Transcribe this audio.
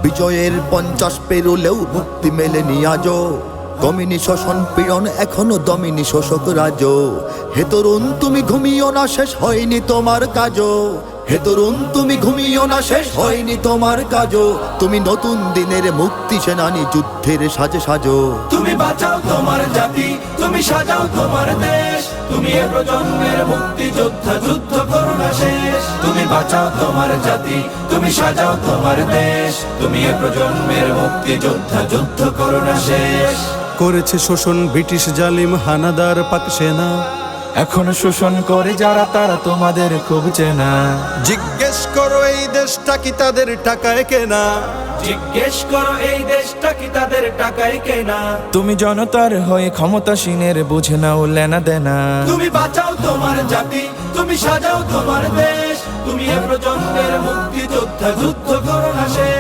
বিজয়ের 50 পেরোলেও মুক্তি মেলেনি আজও, দমিনী শোষণ পীড়ন এখনো দমিনী শোষক রাজ। হে তরুণ তুমি ঘুমিও না, শেষ হয়নি তোমার কাজও। হে তরুণ তুমি ঘুমিও না, শেষ হয়নি তোমার কাজও। তুমি নতুন দিনের মুক্তি সেনানী, যুদ্ধের সাজে সাজো। তুমি বাঁচাও তোমার জাতি, তুমি সাজাও তোমার দেশ, তুমি এ প্রজন্মের মুক্তি যোদ্ধা, যুদ্ধ করো না শেষ। তুমি বাঁচাও তোমার জাতি, তুমি সাজাও তোমার দেশ, তুমি এ প্রজন্মের মুক্তি যোদ্ধা, যুদ্ধ করো না শেষ। করেছে শোষণ ব্রিটিশ জালিম হানাদার পাক সেনা, এখনো শোষণ করে যারা তারা তোমাদের খুব চেনা। জিজ্ঞেস করো এই দেশটা কি তাদের টাকায় কেনা? জিজ্ঞেস করো এই দেশটা কি তাদের টাকায় কেনা? তুমি জনতার হয়ে ক্ষমতাসীনের বুঝে নাও লেনা দেনা। তুমি বাঁচাও তোমার জাতি, তুমি সাজাও তোমার দেশ, তুমি এ প্রজন্মের মুক্তি যোদ্ধা, যুদ্ধ করো না শেষ।